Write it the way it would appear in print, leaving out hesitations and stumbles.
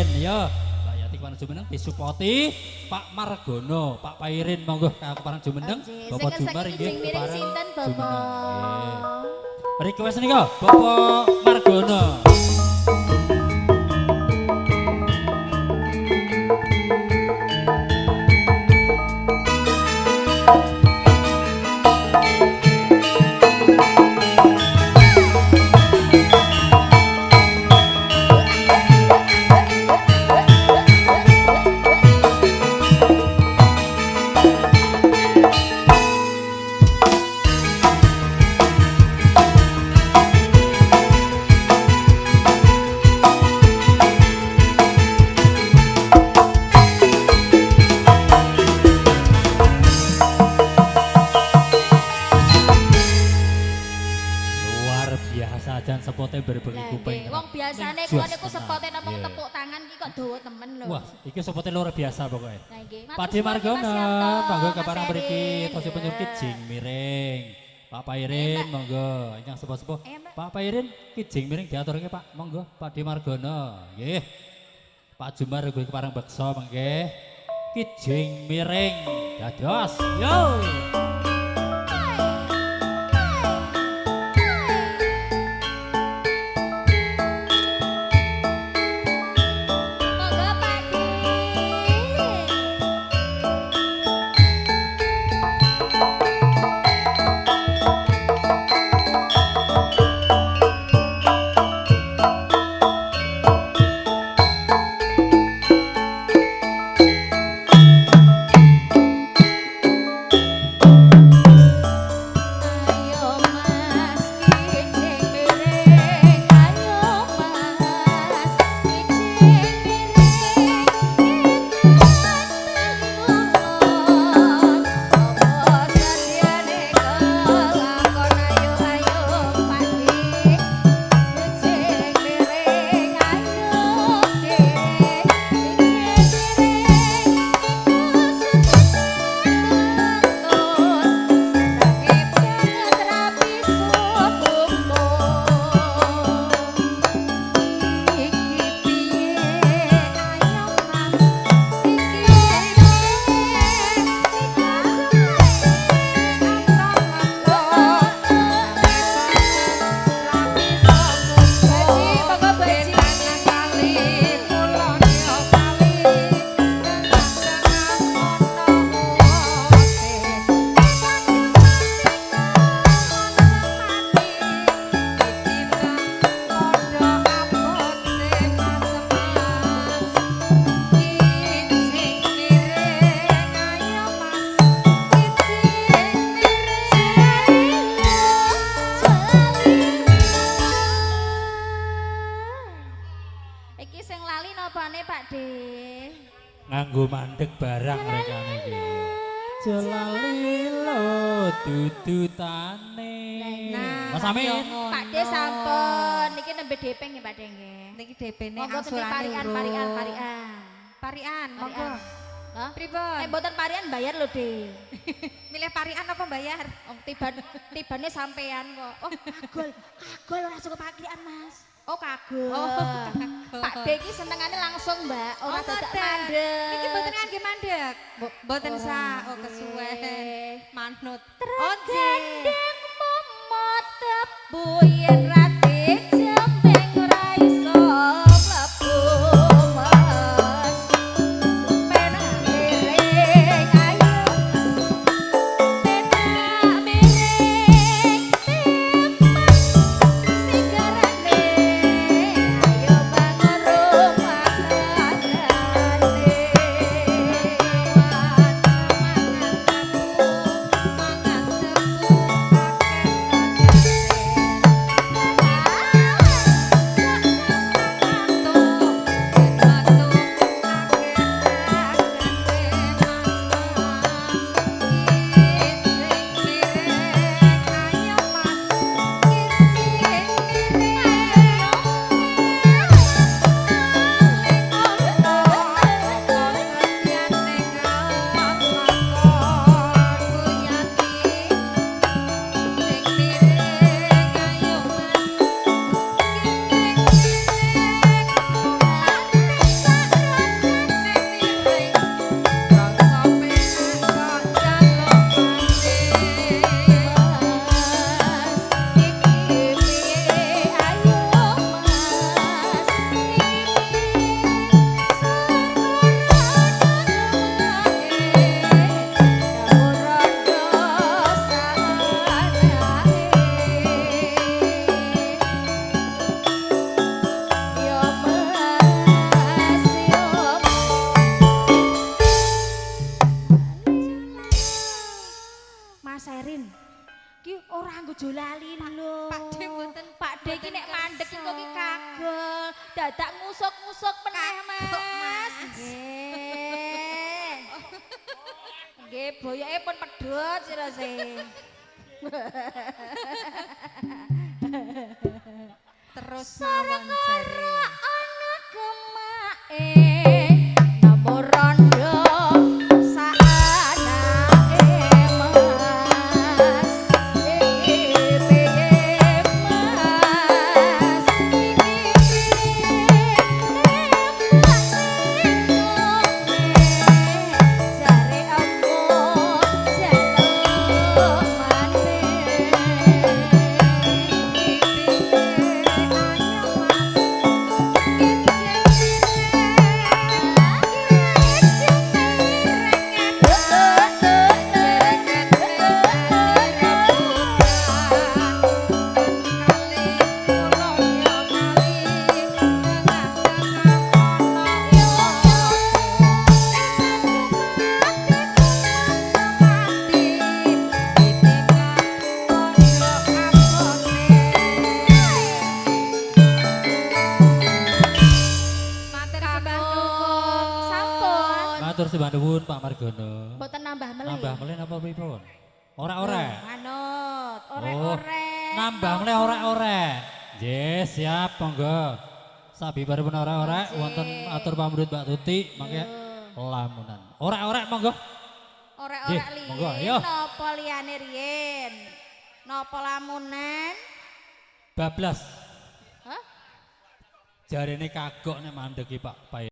Pairin ya. Mbak Yati keparang Jumeneng disupoti Pak Margono, Pak Pairin monggo keparang Jumeneng. Bapak Jumar inggih keparang Jumeneng. Request nika Bapak Margono. Sepote berbagi kuping. Wong biasane kuwi niku sepote namung tepuk tangan iki kok dawa temen lho. Wah, iki sepote luar biasa pokoknya. Nah nggih. Padi Margono, monggo keparang mriki tosipun kijing miring. Pak Pairin monggo ingkang sepuh-sepuh. Pak Pairin kijing miring diaturke Pak. Monggo Padi Margono. Nggih. Pak Jumar ugi keparang beksa mengke. Kijing miring. Dados. Yo. Nganggo mandek barang mereka niki. Jelalilo dudutane. Mas Amin. Pak De sampun niki nembe depeng nggih Pak De nggih. Niki DP-ne monggo angsurane parian. Parian, monggo. Hah? Pripun? Mboten parian bayar lho, De. Milih parian apa bayar? Wong tibane sampean kok. Oh, kagol ora suka parian, Mas. Oh, kagol. Pak De iki senengane langsung, Mbak. Ora dadak mandeg. Niki mboten ngangge mandeg. Mboten sah, oh kesuwen. Manut. Tergandeng momot tebu yen rati jembeng ora iso mlebu. ojo lali lho. Pak De mboten. Pak De iki nek mandek kok iki kagel. Dadak ngusuk-ngusuk meneh, Mas. Nggih. Nggih, boyoke pun pedhot sirase. Terus mawon jare. Ana kemake namo rondo saanake Mas. Piye Mas jare ampun jaluk Matur sembah nuwun Pak Margono. Mboten nambah melih. Nambah melih napa pripun? Ora-ora. Manut, Oh, orek-orek. nambah melih ora-ora. Nggih, siap monggo. Sabibaripun ora-ora wonten atur pamrut Mbak Tuti mangke lamunan. Ora-ora monggo. Orek-orek Nggih, monggo, ayo. liyen napa liyane riyen? Napa lamunan? Bablas. Hah? Jarene kagok nek mandeg iki Pak Pai.